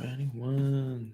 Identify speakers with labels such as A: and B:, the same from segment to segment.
A: 21.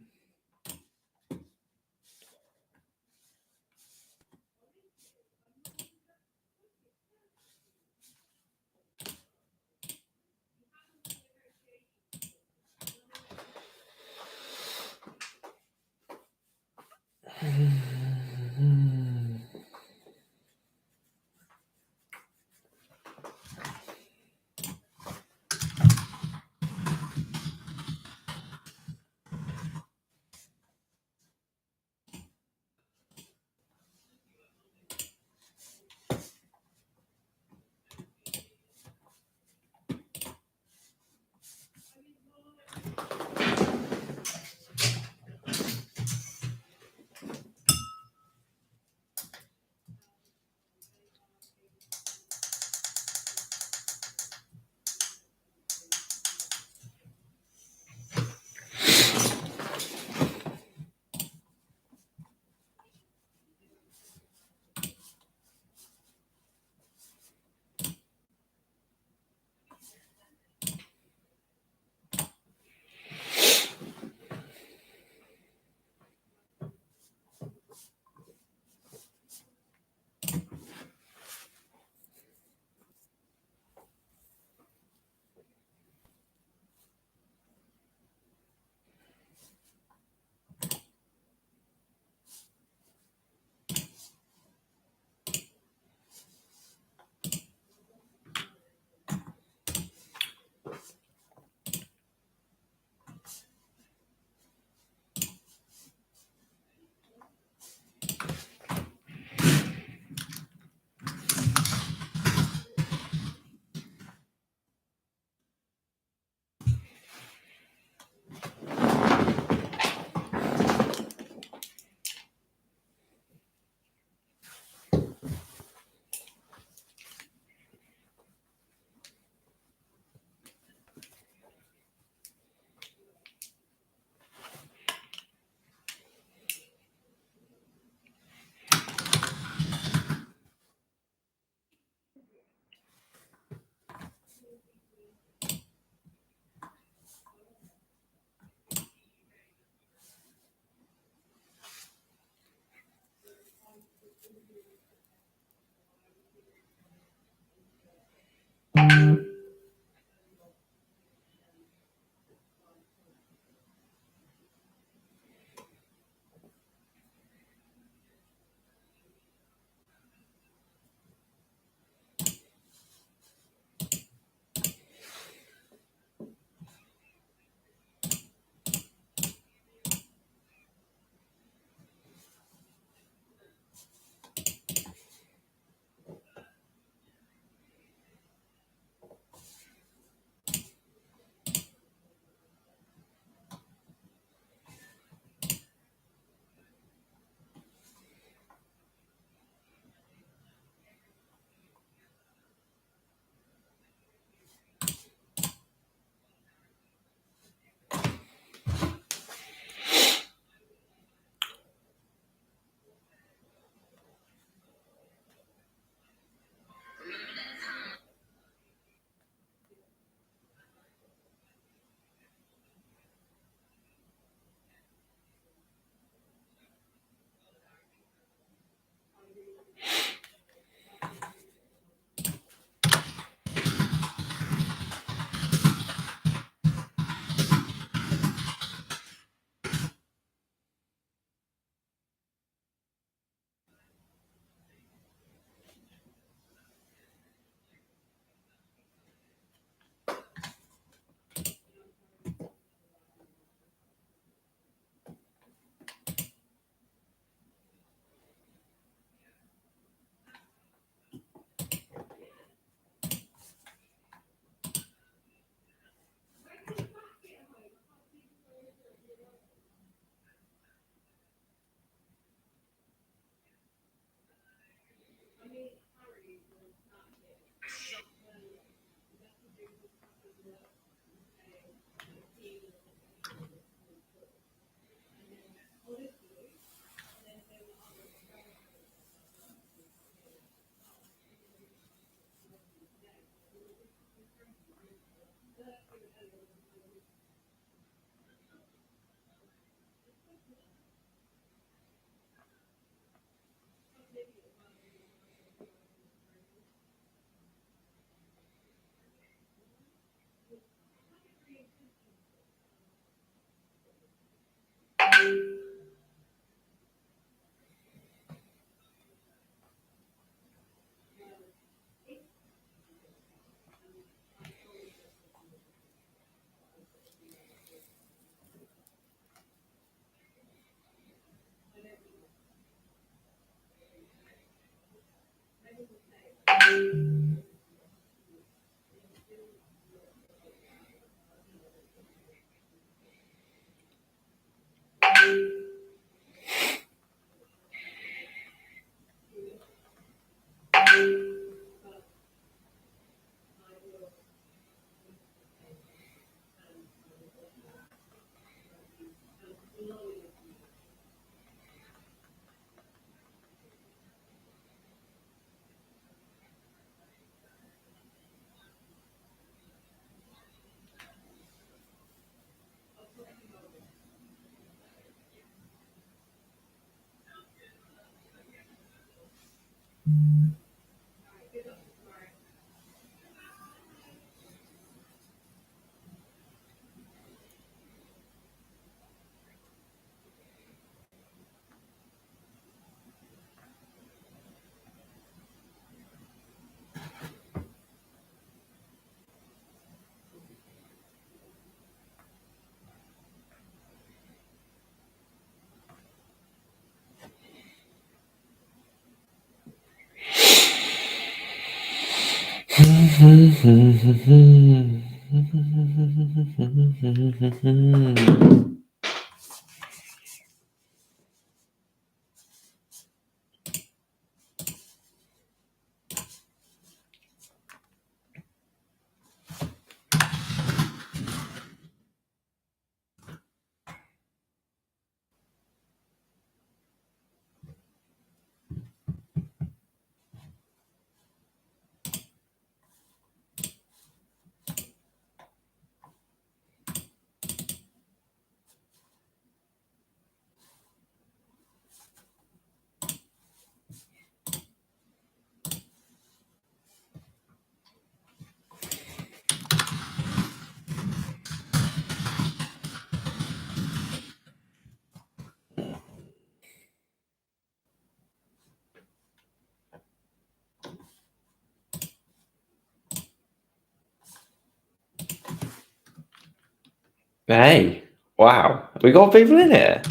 A: Hey, wow, we got people in here.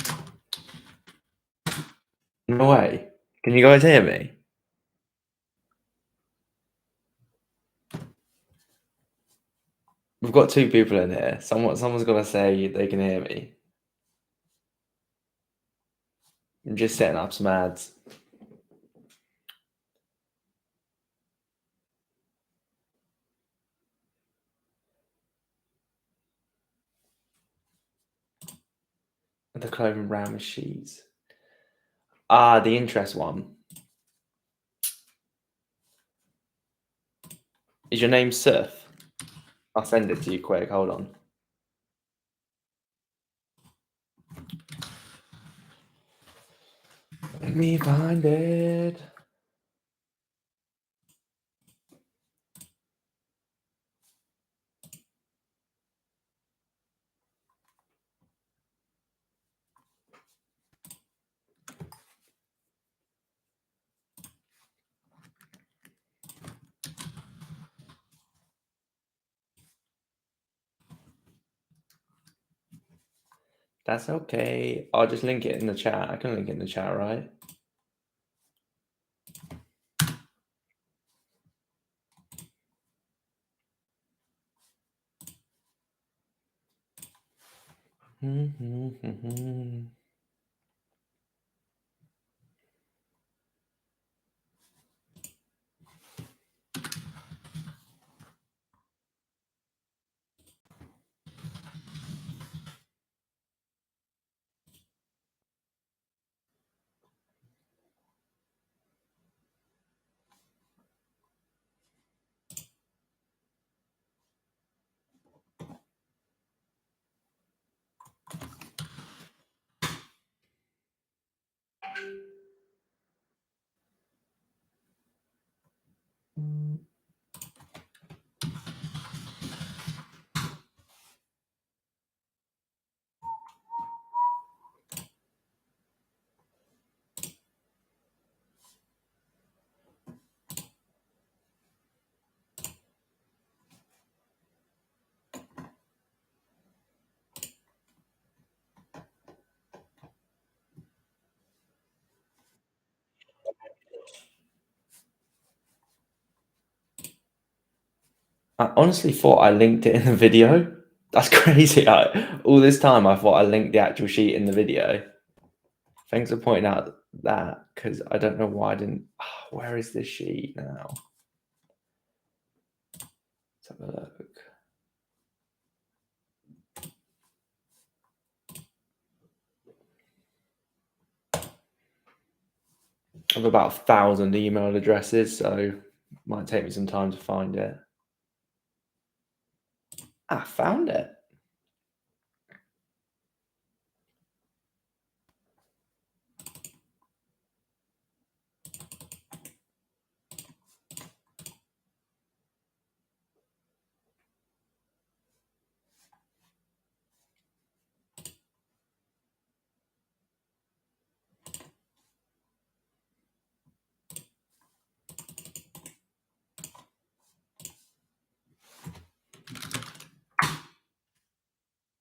A: No way. Can you guys hear me? We've got 2 people in here. Someone's got to say they can hear me. I'm just setting up some ads. The clothing brand with sheets. Ah, the interest one. Is your name Surf? I'll send it to you quick. Hold on. Let me find it. That's okay. I'll just link it in the chat. I can link it in the chat, right?
B: I honestly thought I linked it in the video. That's crazy. All this time, I thought I linked the actual sheet in the video. Thanks for pointing out that, because I don't know why I didn't. Where is this sheet now? Let's have a look. I have about 1,000 email addresses, so it might take me some time to find it. I found it.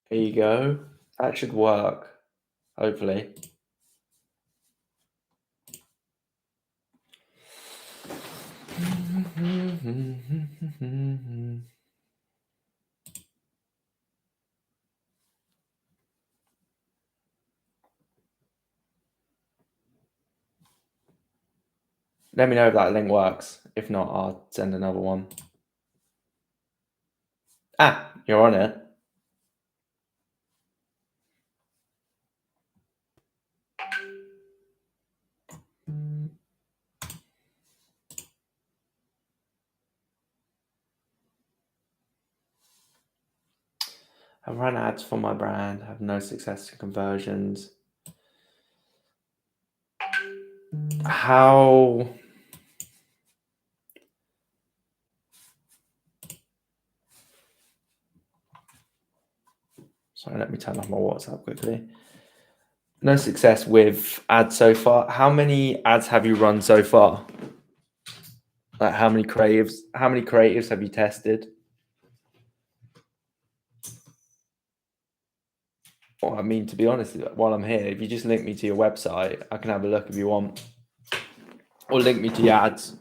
B: Here you go. That should work, hopefully. Let me know if that link works. If not, I'll send another one. You're on it. I run ads for my brand, have no success in conversions. How? Sorry, let me turn off my WhatsApp quickly. No success with ads so far. How many ads have you run so far? Like how many creatives have you tested? Well, I mean, to be honest, while I'm here, if you just link me to your website, I can have a look if you want. Or link me to your ads.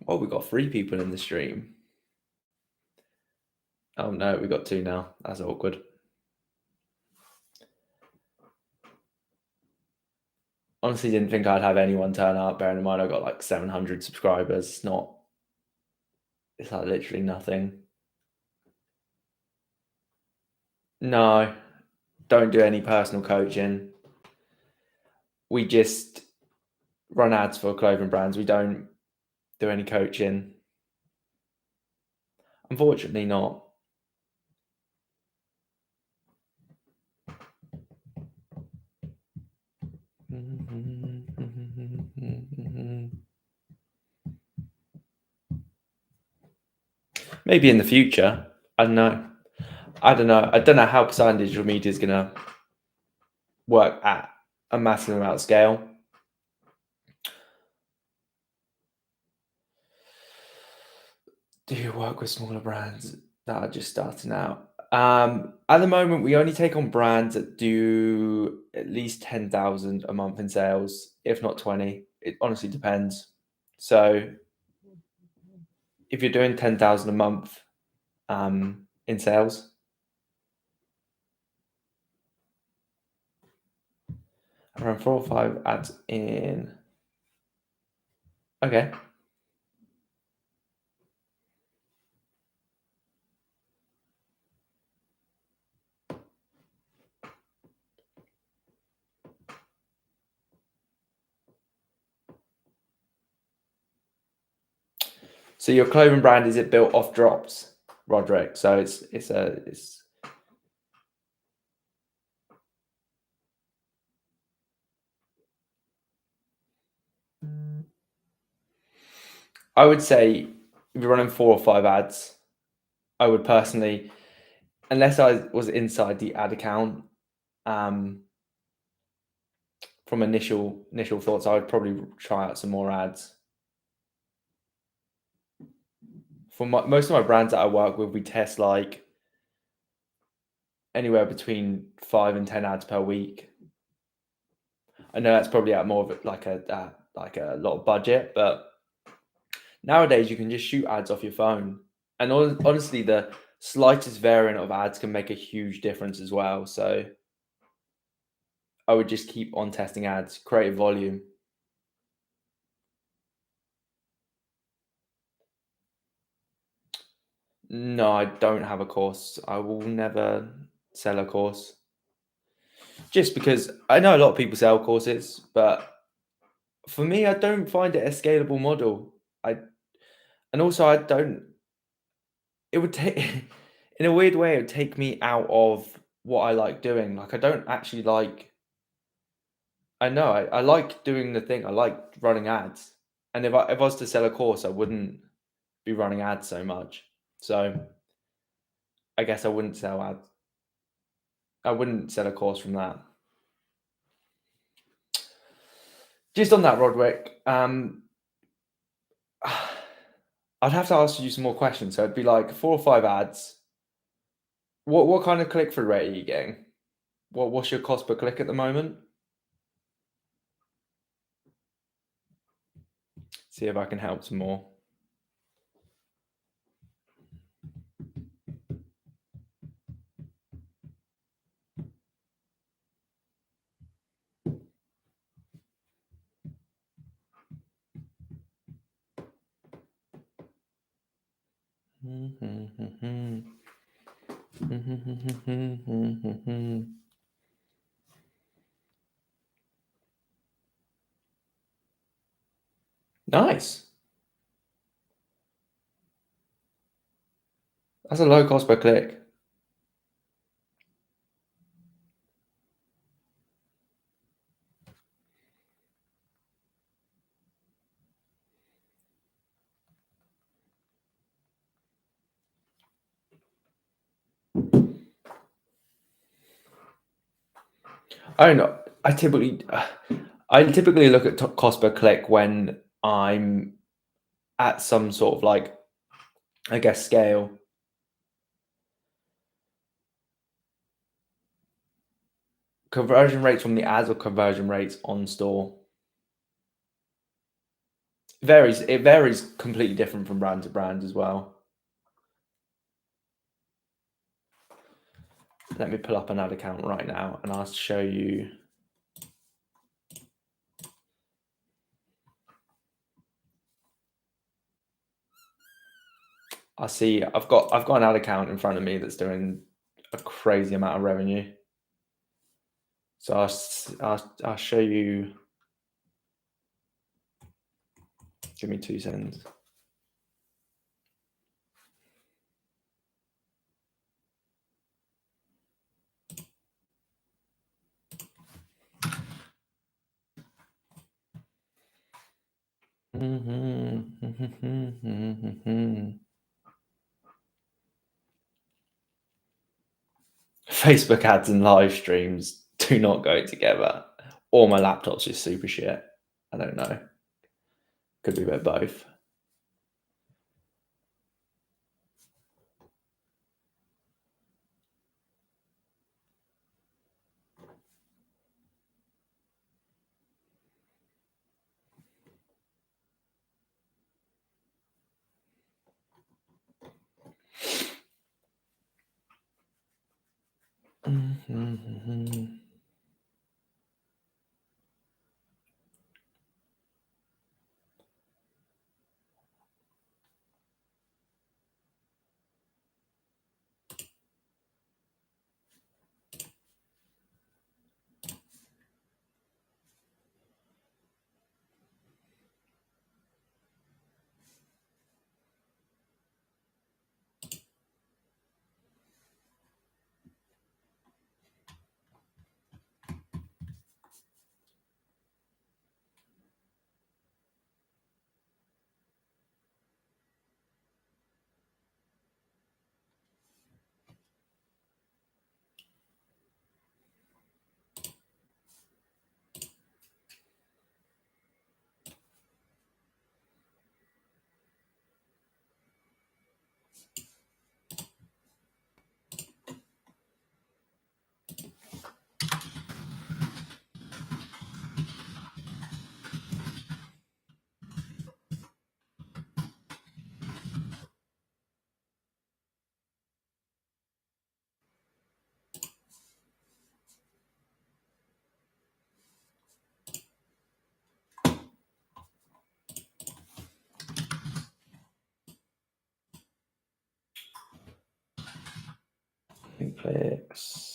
B: Well, we got 3 people in the stream. Oh no, we got 2 now. That's awkward. Honestly, didn't think I'd have anyone turn up. Bearing in mind, I got like 700 subscribers. It's like literally nothing. No, don't do any personal coaching. We just run ads for clothing brands. We don't do any coaching. Unfortunately, not. Maybe in the future. I don't know. I don't know how Poseidon Digital Media is going to work at a massive amount of scale. Do you work with smaller brands that are just starting out? At the moment, we only take on brands that do at least 10,000 a month in sales, if not 20. It honestly depends. So if you're doing 10,000 a month in sales, around 4 or 5 ads in. Okay. So your clothing brand, is it built off drops, Roderick? So it's I would say if you're running 4 or 5 ads, I would personally, unless I was inside the ad account, from initial thoughts, I would probably try out some more ads. For most of my brands that I work with, we test like anywhere between 5 and 10 ads per week. I know that's probably at more of like a lot of budget, but nowadays you can just shoot ads off your phone, and honestly, the slightest variant of ads can make a huge difference as well. So I would just keep on testing ads, create volume. No, I don't have a course. I will never sell a course. Just because I know a lot of people sell courses, but for me, I don't find it a scalable model. And also I don't. It would take, in a weird way, it would take me out of what I like doing. Like I don't actually like. I know I like doing the thing. I like running ads, and if I was to sell a course, I wouldn't be running ads so much. So I guess I wouldn't sell ads. I wouldn't sell a course from that. Just on that, Roderick, I'd have to ask you some more questions. So it'd be like 4 or 5 ads. What kind of click through rate are you getting? What's your cost per click at the moment? See if I can help some more. Nice. That's a low cost per click. I don't know. I typically look at cost per click when I'm at some sort of like, I guess, scale. Conversion rates from the ads or conversion rates on store? It varies completely different from brand to brand as well. Let me pull up an ad account right now and I'll show you. I see I've got an ad account in front of me that's doing a crazy amount of revenue. So I'll show you. Give me 2 seconds. Facebook ads and live streams do not go together. Or my laptop's just super shit. I don't know. Could be a bit both. clicks.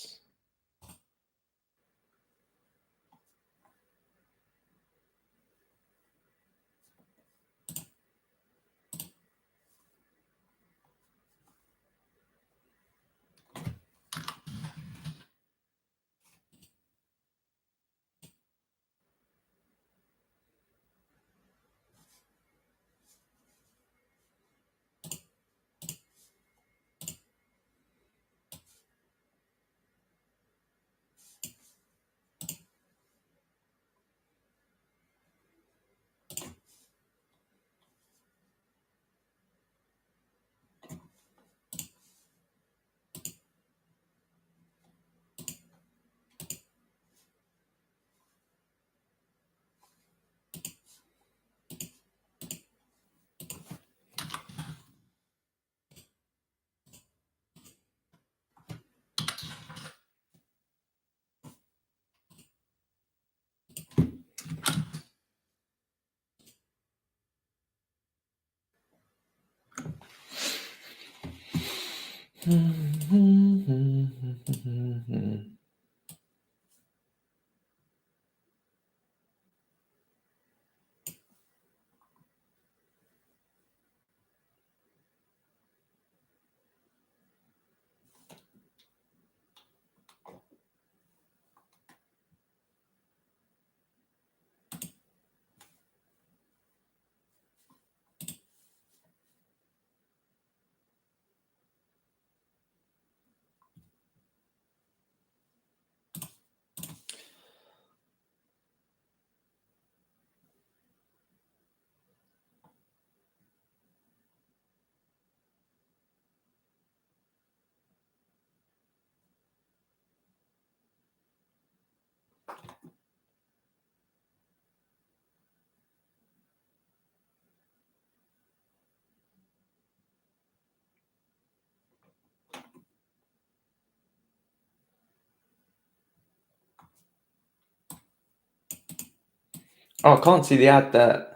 B: Oh, I can't see the ad there.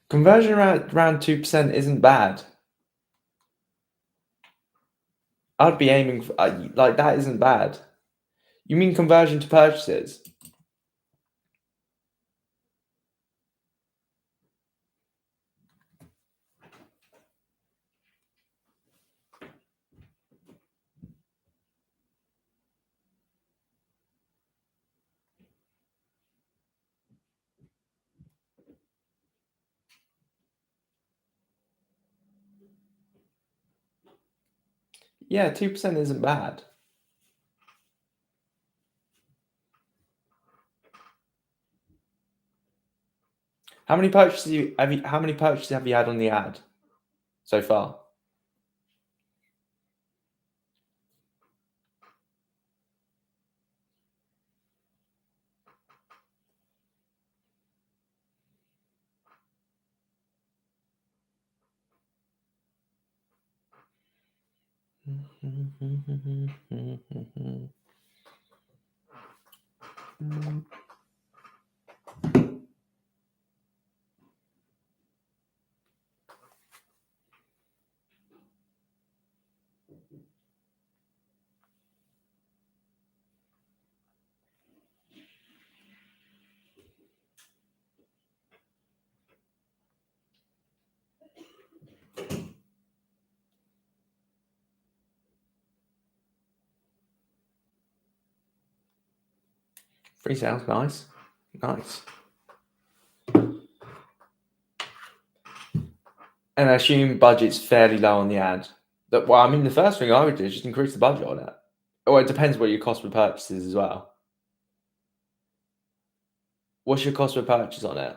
B: Conversion around 2% isn't bad. I'd be aiming for, like, that isn't bad. You mean conversion to purchases? Yeah, 2% isn't bad. How many purchases have you had on the ad so far? Free sales, nice. Nice. And I assume budget's fairly low on the ad. Well, I mean, the first thing I would do is just increase the budget on it. Well, it depends what your cost per purchase is as well. What's your cost per purchase on it?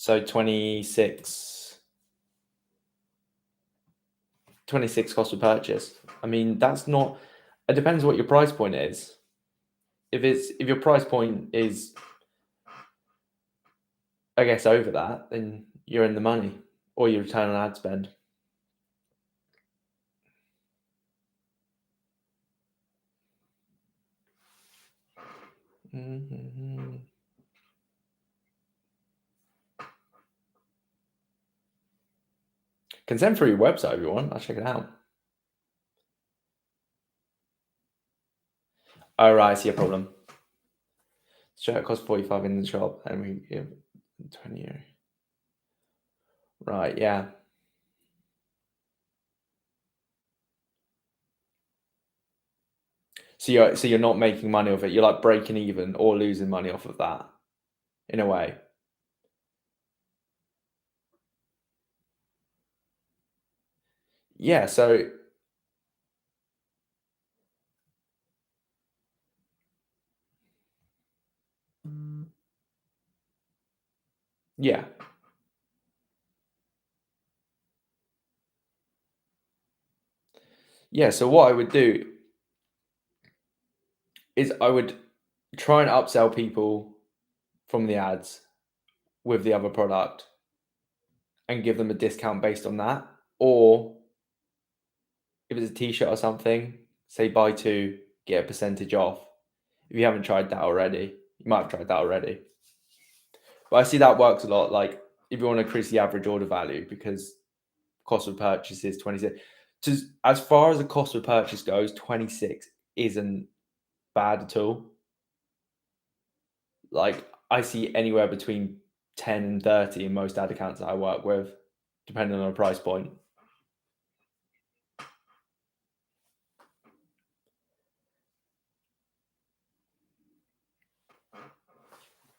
B: So 26 cost of purchase. I mean, that's not. It depends what your price point is. If your price point is, I guess, over that, then you're in the money, or your return on ad spend. Can send through your website if you want. I'll check it out. Oh, right, I see a problem. Shirt costs 45 in the shop, and we give 20 euro. Right, yeah. So you're not making money off it. You're like breaking even or losing money off of that, in a way. Yeah. So yeah. Yeah. So what I would do is I would try and upsell people from the ads with the other product and give them a discount based on that. Or if it's a t-shirt or something, say buy two, get a percentage off. If you haven't tried that already, you might have tried that already. But I see that works a lot. Like if you want to increase the average order value, because cost of purchase is 26. As far as the cost of purchase goes, 26 isn't bad at all. Like I see anywhere between 10 and 30 in most ad accounts that I work with, depending on the price point.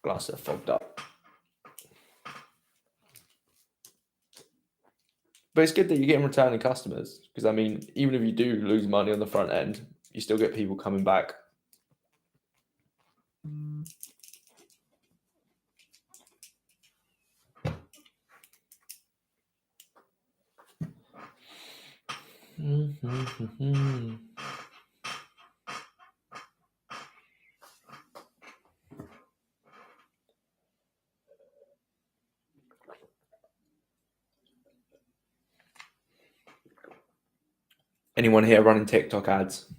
B: Glasses are fogged up. But it's good that you're getting returning customers, because I mean, even if you do lose money on the front end, you still get people coming back. Anyone here running TikTok ads?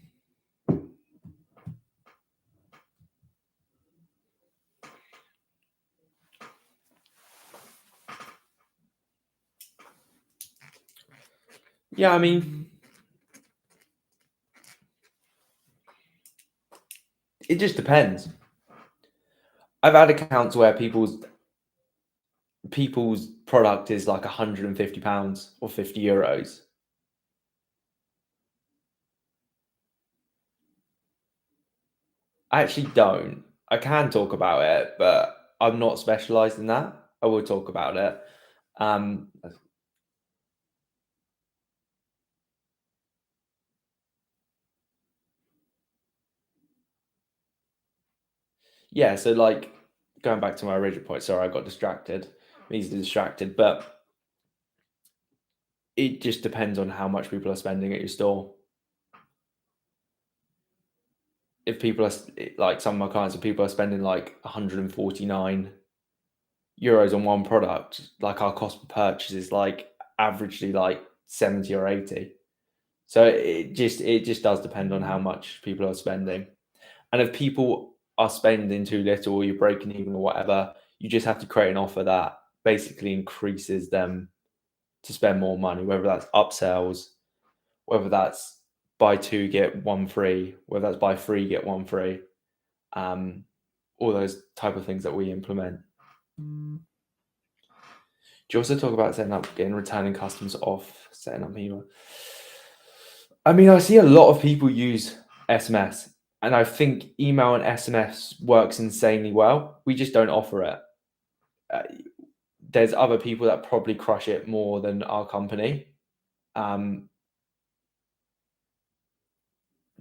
B: Yeah, I mean, it just depends. I've had accounts where people's product is like £150 or €50. I actually don't. I can talk about it, but I'm not specialized in that. I will talk about it. Yeah, so like going back to my original point, sorry, I got distracted. I'm easily distracted, but it just depends on how much people are spending at your store. If people are like some of my clients, if people are spending like 149 euros on one product, like our cost per purchase is like averagely like 70 or 80. So it just does depend on how much people are spending. And if people are spending too little or you're breaking even or whatever, you just have to create an offer that basically increases them to spend more money, whether that's upsells, whether that's buy two, get one free, whether that's buy three, get one free, all those type of things that we implement. Do you also talk about getting returning customers off, setting up email? I mean, I see a lot of people use SMS, and I think email and SMS works insanely well. We just don't offer it. There's other people that probably crush it more than our company.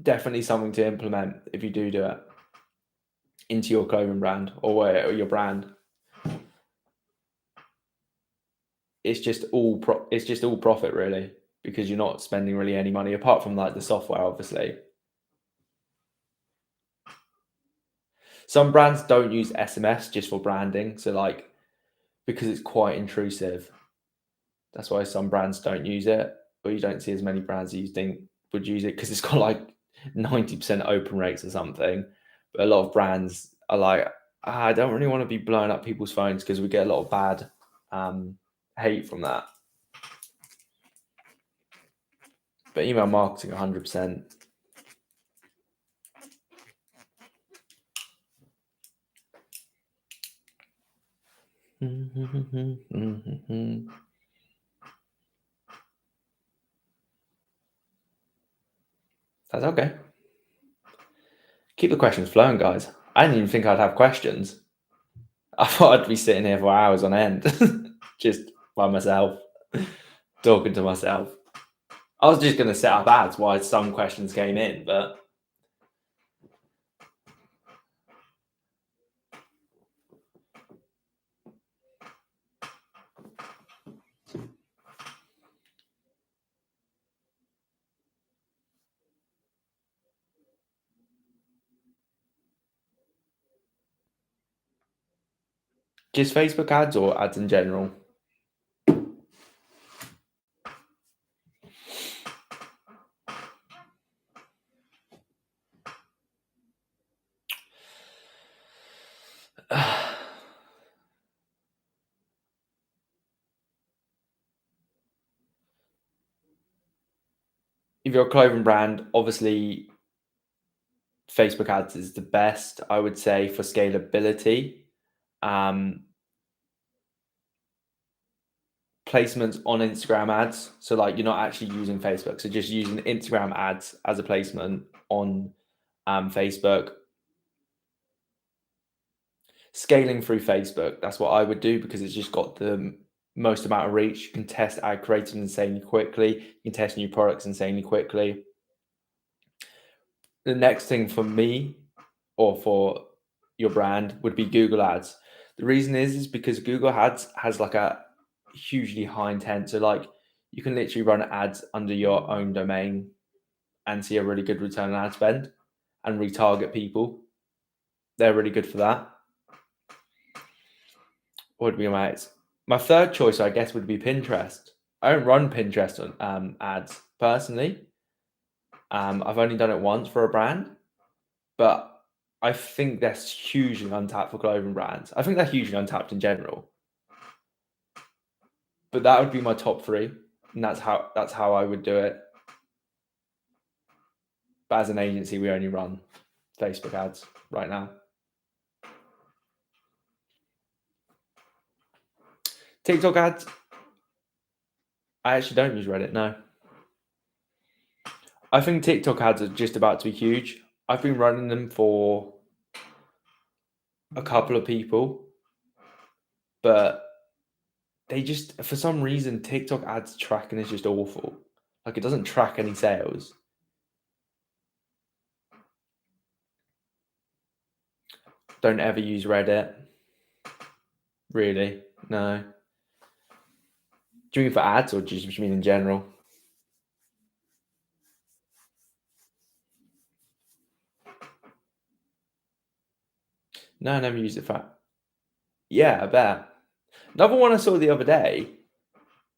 B: Definitely something to implement if you do it into your clothing brand or your brand. it's just all profit really, because you're not spending really any money apart from like the software, obviously. Some brands don't use SMS just for branding, so like because it's quite intrusive. That's why some brands don't use it, or you don't see as many brands that you think would use it because it's got like 90% open rates or something. But a lot of brands are like, I don't really want to be blowing up people's phones because we get a lot of bad hate from that. But email marketing, 100%. That's okay. Keep the questions flowing, guys. I didn't even think I'd have questions. I thought I'd be sitting here for hours on end, just by myself, talking to myself. I was just going to set up ads while some questions came in, but just Facebook ads or ads in general? If you're a clothing brand, obviously Facebook ads is the best, I would say, for scalability. Placements on Instagram ads. So like you're not actually using Facebook. So just using Instagram ads as a placement on Facebook. Scaling through Facebook. That's what I would do because it's just got the most amount of reach. You can test ad creative insanely quickly. You can test new products insanely quickly. The next thing for me or for your brand would be Google ads. The reason is because Google ads has like a hugely high intent. So like you can literally run ads under your own domain and see a really good return on ad spend and retarget people. They're really good for that. What would be my third choice, I guess, would be Pinterest. I don't run Pinterest on ads personally. I've only done it once for a brand, but I think that's hugely untapped for clothing brands. I think they're hugely untapped in general. But that would be my top three, and that's how I would do it. But as an agency, we only run Facebook ads right now. TikTok ads, I actually don't use Reddit, no. I think TikTok ads are just about to be huge. I've been running them for a couple of people, but they just, for some reason, TikTok ads tracking is just awful. Like it doesn't track any sales. Don't ever use Reddit. Really? No. Do you mean for ads or do you just mean in general? No, I never used it for. Yeah, I bet. Another one I saw the other day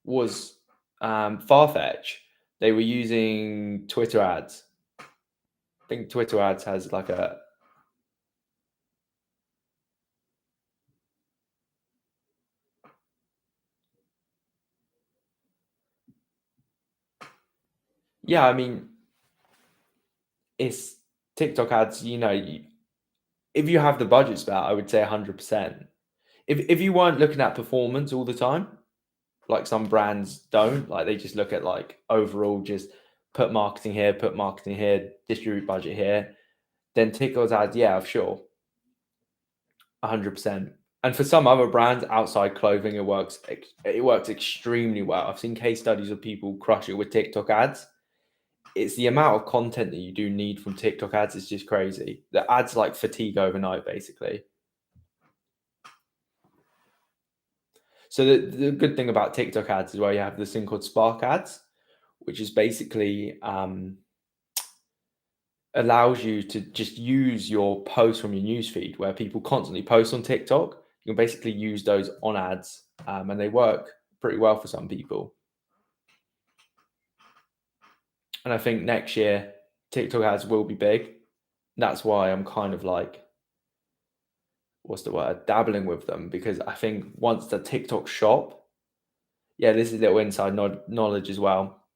B: was Farfetch. They were using Twitter ads. I think Twitter ads has like a. Yeah, I mean, it's TikTok ads. If you have the budget for that, I would say 100%. If you weren't looking at performance all the time, like some brands don't, like they just look at like overall, just put marketing here, distribute budget here, then TikTok's ads, yeah, sure, 100%. And for some other brands outside clothing, it works extremely well. I've seen case studies of people crush it with TikTok ads. It's the amount of content that you do need from TikTok ads is just crazy. The ads like fatigue overnight, basically. So the good thing about TikTok ads is where you have this thing called Spark ads, which is basically allows you to just use your posts from your newsfeed, where people constantly post on TikTok. You can basically use those on ads, and they work pretty well for some people. And I think next year TikTok ads will be big. That's why I'm kind of like, what's the word, dabbling with them, because I think once the TikTok shop, yeah, this is a little inside knowledge as well.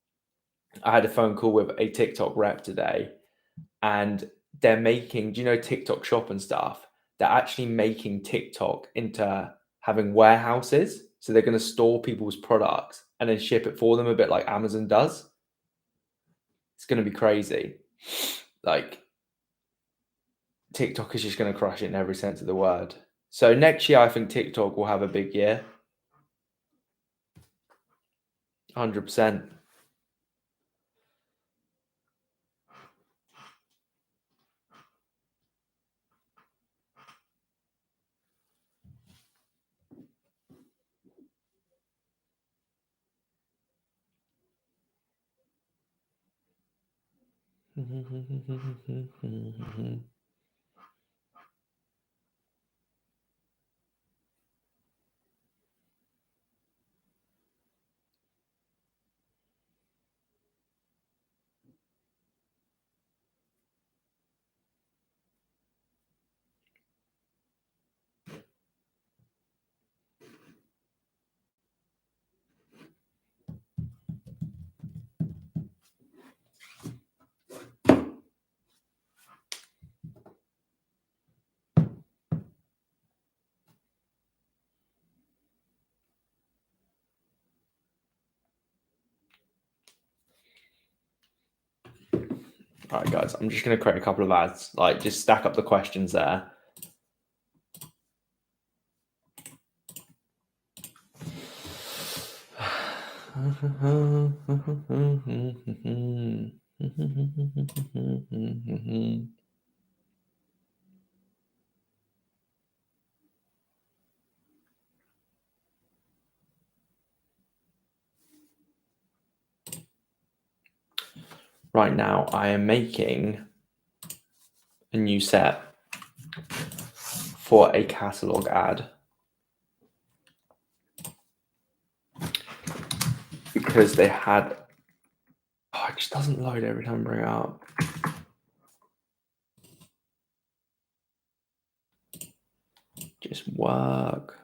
B: I had a phone call with a TikTok rep today, and they're making, do you know, TikTok shop and stuff? They're actually making TikTok into having warehouses. So they're going to store people's products and then ship it for them, a bit like Amazon does. It's going to be crazy. Like, TikTok is just going to crush it in every sense of the word. So next year, I think TikTok will have a big year. 100%. All right, guys, I'm just going to create a couple of ads, like just stack up the questions there. Right now, I am making a new set for a catalog ad because they had. Oh, it just doesn't load every time I bring it up. Just work.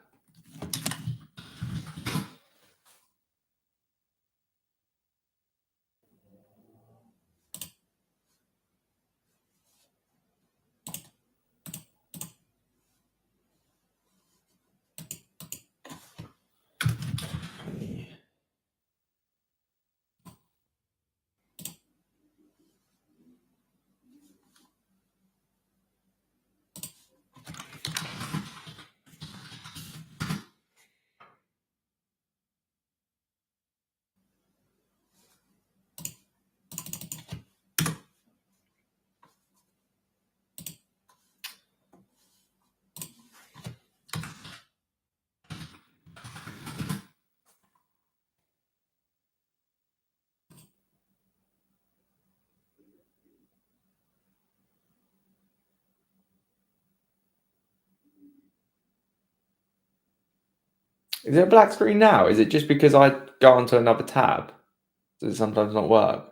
B: Is it a black screen now? Is it just because I go onto another tab? Does it sometimes not work?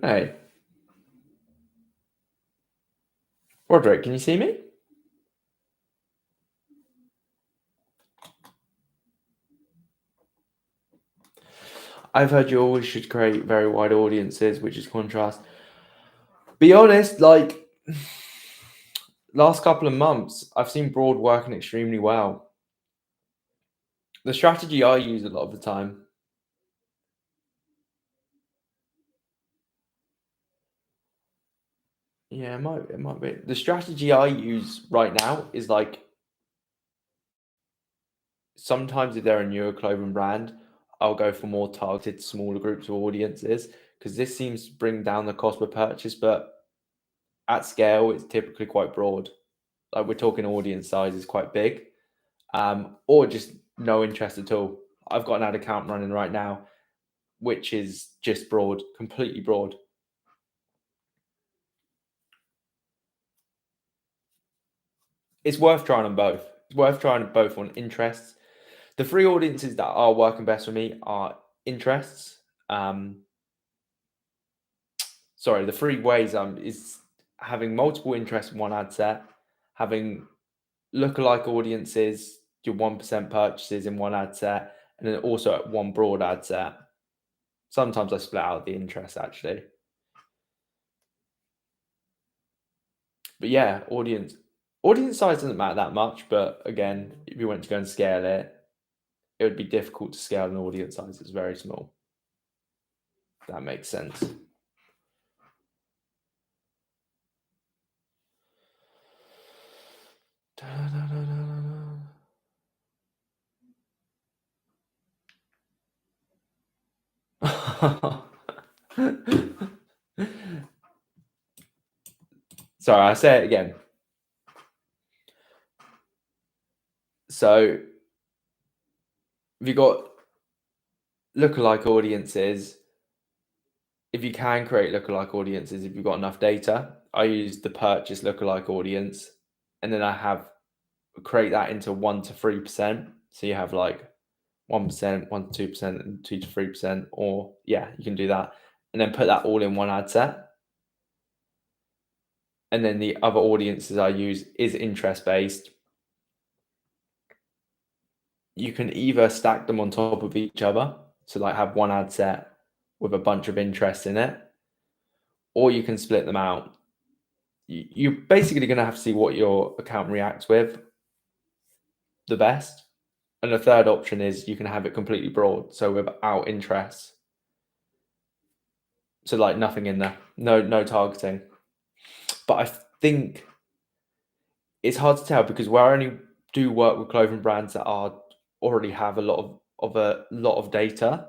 B: Hey, Roderick, can you see me? I've heard you always should create very wide audiences, which is contrast. Be honest, like last couple of months, I've seen broad working extremely well. The strategy I use a lot of the time. Yeah, it might be. The strategy I use right now is like sometimes if they're a newer clothing brand, I'll go for more targeted smaller groups of audiences because this seems to bring down the cost per purchase, but at scale, it's typically quite broad. Like we're talking audience size is quite big, or just no interest at all. I've got an ad account running right now, which is just broad, completely broad. It's worth trying them both. It's worth trying them both on interests. The three audiences that are working best for me are interests. Sorry, the three ways is having multiple interests in one ad set, having lookalike audiences, your 1% purchases in one ad set, and then also at one broad ad set. Sometimes I split out the interest actually. But yeah, audience size doesn't matter that much, but again, if you went to go and scale it, it would be difficult to scale an audience size that's very small. That makes sense. Sorry, I say it again. So, if you got lookalike audiences, if you can create lookalike audiences, if you've got enough data, I use the purchase lookalike audience, and then I have create that into 1 to 3%. So you have like 1%, 1 to 2%, and 2 to 3%, or yeah, you can do that, and then put that all in one ad set. And then the other audiences I use is interest based. You can either stack them on top of each other, so like have one ad set with a bunch of interests in it, or you can split them out. You're basically going to have to see what your account reacts with the best. And the third option is you can have it completely broad, so without interests. So like nothing in there, no targeting. But I think it's hard to tell because we only do work with clothing brands that already have a lot of data.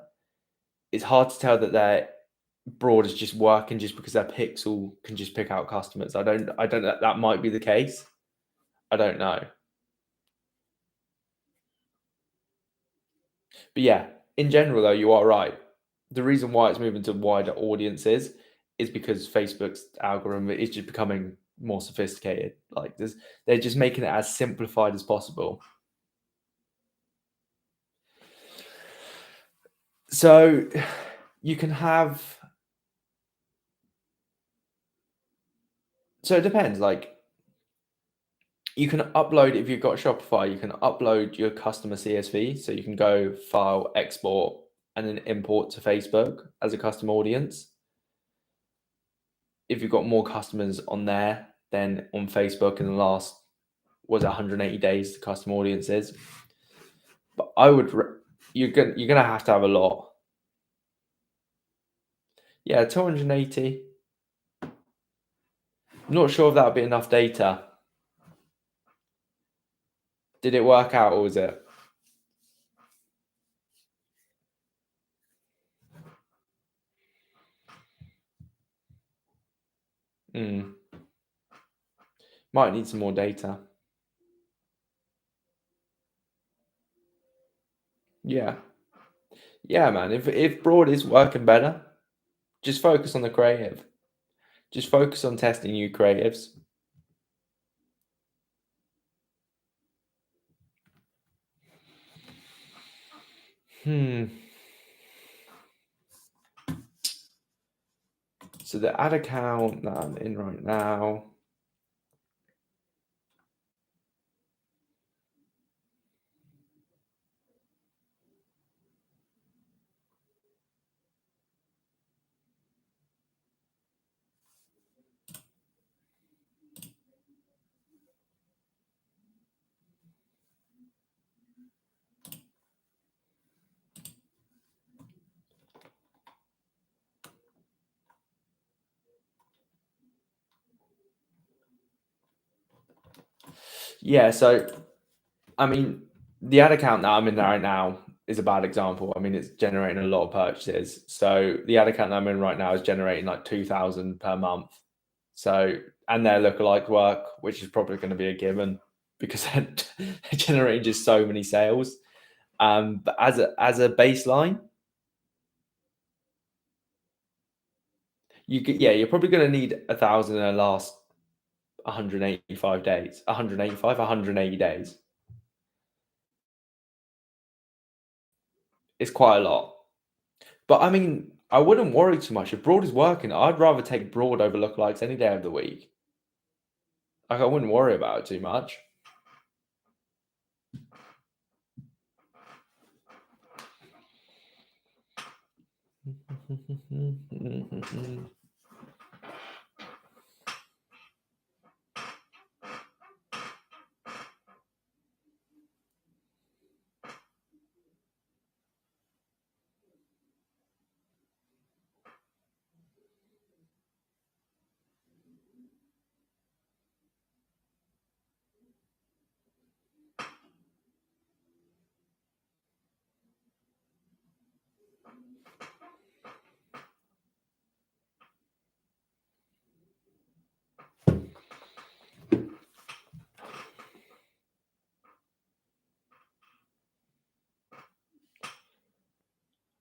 B: It's hard to tell that their broad is just working just because their pixel can just pick out customers. I don't know. That might be the case. I don't know. But yeah, in general though, you are right. The reason why it's moving to wider audiences is because Facebook's algorithm is just becoming more sophisticated. Like they're just making it as simplified as possible. So you can have. So it depends. Like you can upload if you've got Shopify, you can upload your customer CSV. So you can go file, export, and then import to Facebook as a custom audience. If you've got more customers on there than on Facebook in the last was 180 days to custom audiences. But I would you're gonna have to have a lot. Yeah, 280. I'm not sure if that would be enough data. Did it work out or was it? Might need some more data. Yeah. Yeah, man. If broad is working better, just focus on the creative. Just focus on testing new creatives. So the ad account that I'm in right now. Yeah, so I mean, the ad account that I'm in right now is a bad example. I mean, it's generating a lot of purchases. So the ad account that I'm in right now is generating like 2,000 per month. So, and their lookalike work, which is probably going to be a given because they're generating just so many sales. But as a baseline, you're probably going to need 1,000 in the last 185 days, 185, 180 days. It's quite a lot. But I mean, I wouldn't worry too much. If broad is working, I'd rather take broad over lookalikes any day of the week. Like, I wouldn't worry about it too much.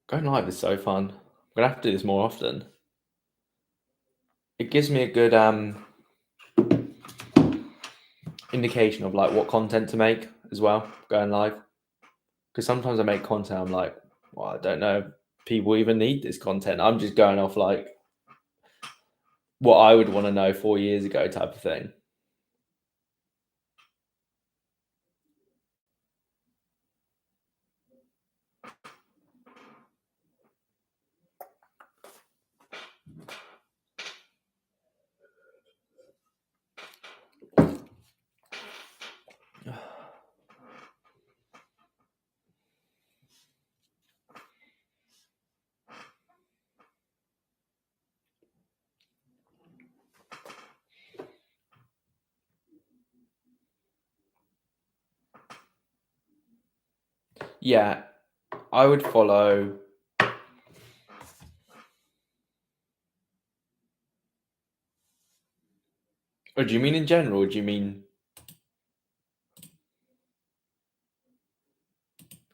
B: Going live is so fun. I'm gonna have to do this more often. It gives me a good indication of like what content to make as well, going live. Because sometimes I make content, I'm like, well, I don't know if people even need this content. I'm just going off like what I would want to know 4 years ago type of thing. Yeah, I would follow. Or do you mean in general? Or do you mean?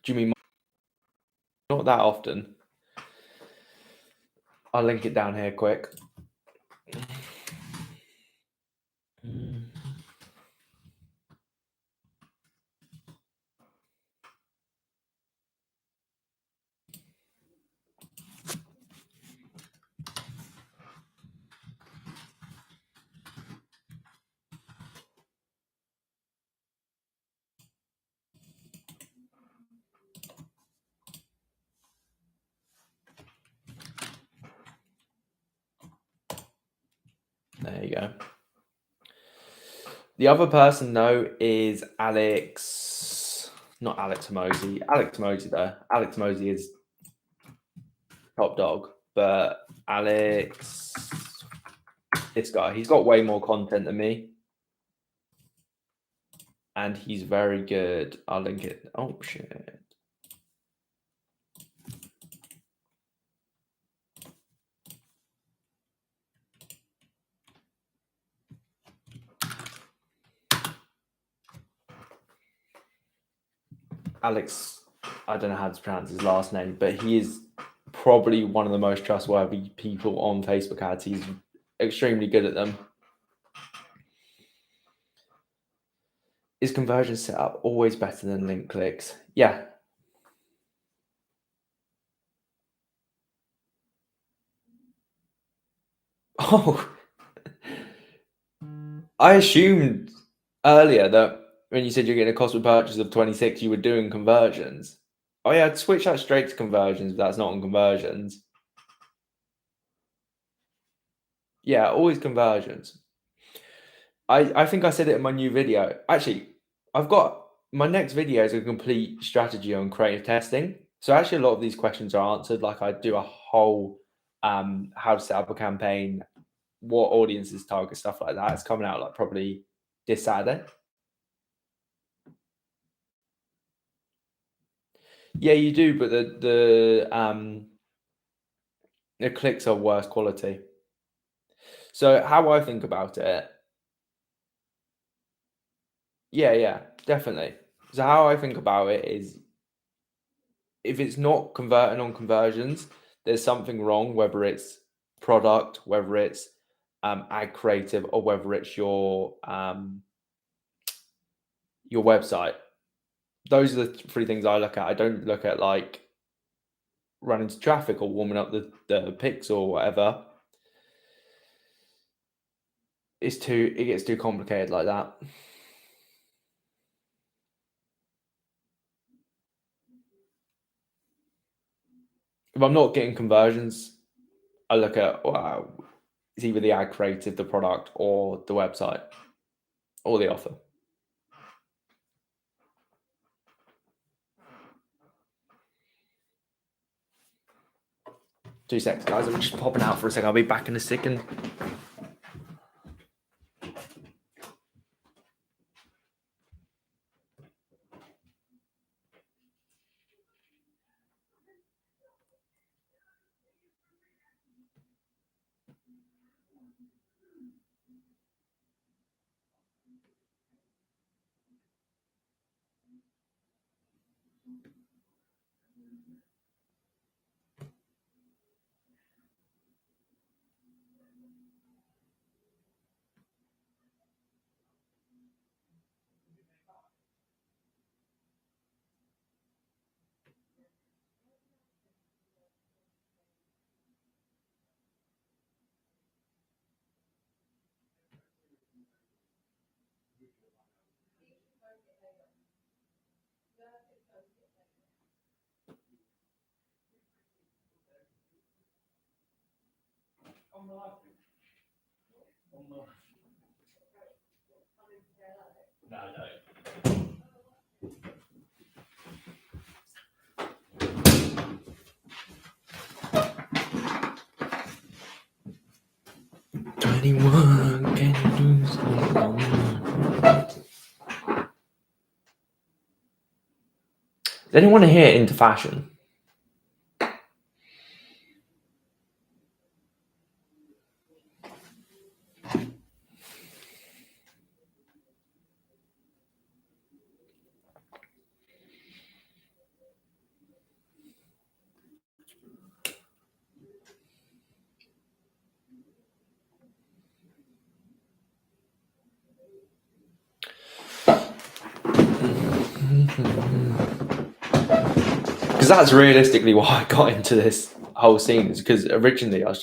B: Do you mean not that often? I'll link it down here quick. There you go. The other person though is Alex, not Alex Hormozi. Alex Hormozi though. Alex Hormozi is top dog, but Alex, this guy, he's got way more content than me, and he's very good. I'll link it. Oh shit. Alex, I don't know how to pronounce his last name, but he is probably one of the most trustworthy people on Facebook ads. He's extremely good at them. Is conversion setup always better than link clicks? Yeah. Oh, I assumed earlier that when you said you're getting a cost per purchase of 26, you were doing conversions. Oh yeah, I'd switch that straight to conversions, but that's not on conversions. Yeah, always conversions. I think I said it in my new video. Actually, I've got my next video is a complete strategy on creative testing. So actually a lot of these questions are answered. Like I do a whole how to set up a campaign, what audiences target, stuff like that. It's coming out like probably this Saturday. Yeah, you do, but the clicks are worse quality. So how I think about it, yeah, definitely. So how I think about it is if it's not converting on conversions, there's something wrong, whether it's product, whether it's ad creative, or whether it's your website. Those are the three things I look at. I don't look at like running to traffic or warming up the pics or whatever. It gets too complicated like that. If I'm not getting conversions, I look at it's either the ad creative, the product, or the website, or the offer. Two seconds, guys. I'm just popping out for a second. I'll be back in a second. Anyone can do something. Is anyone here into fashion? Because that's realistically why I got into this whole scene. Is because originally I'm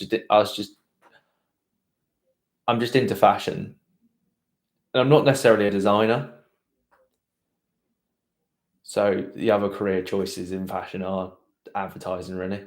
B: just into fashion, and I'm not necessarily a designer. So the other career choices in fashion are advertising, really.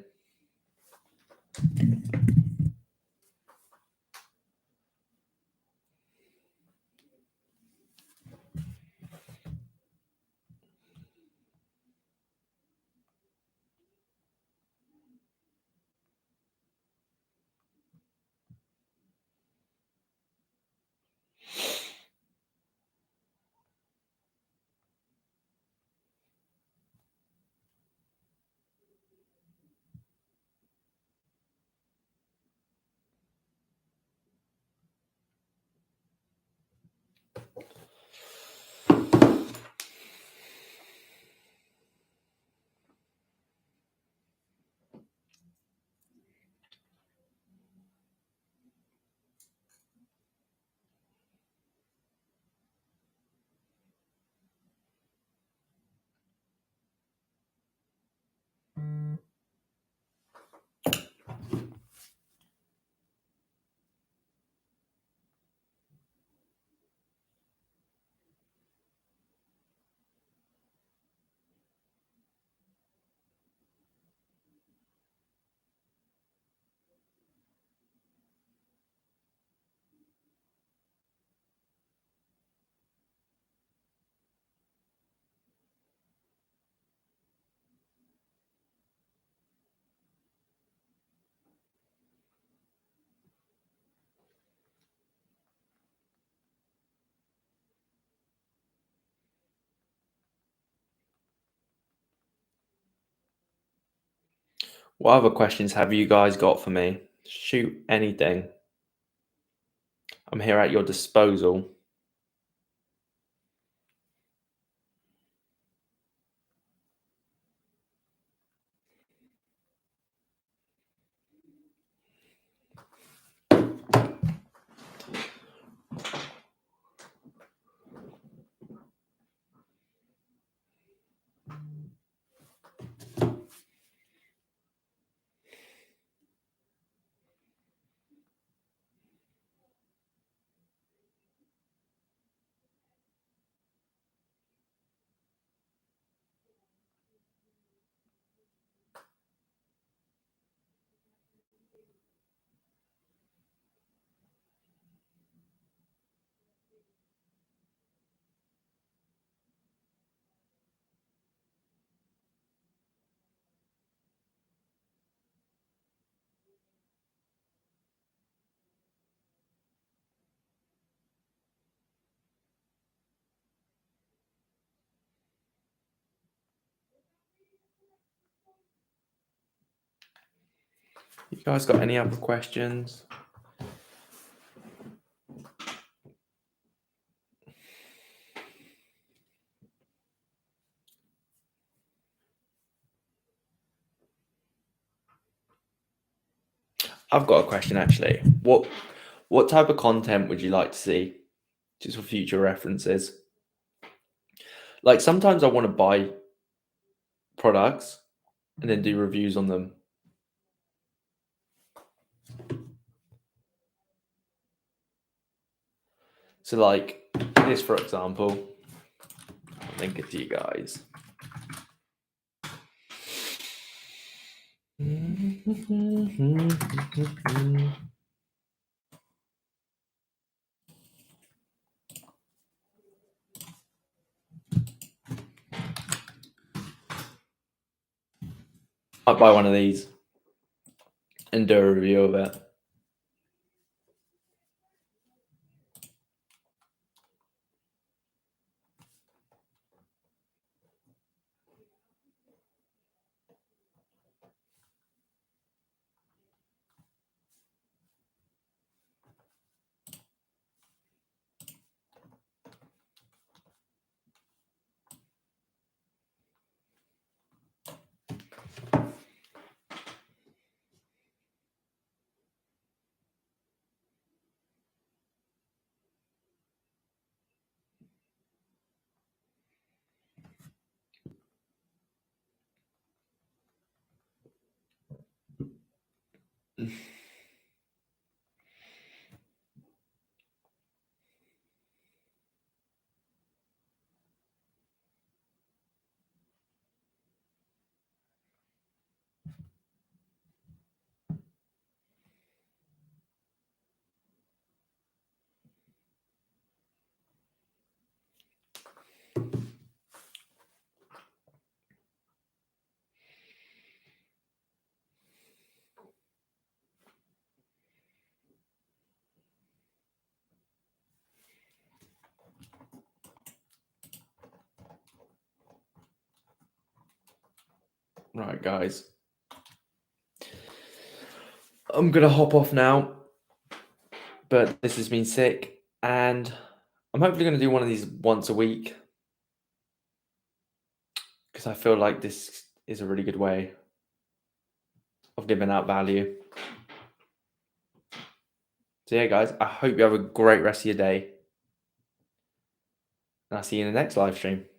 B: What other questions have you guys got for me? Shoot anything. I'm here at your disposal. You guys got any other questions? I've got a question actually. What type of content would you like to see? Just for future references. Like sometimes I want to buy products and then do reviews on them. So like this, for example, I'll link it to you guys. I'll buy one of these and do a review of it. Right, guys. I'm gonna hop off now, but this has been sick, and I'm hopefully gonna do one of these once a week because I feel like this is a really good way of giving out value. So yeah, guys, I hope you have a great rest of your day, and I'll see you in the next live stream.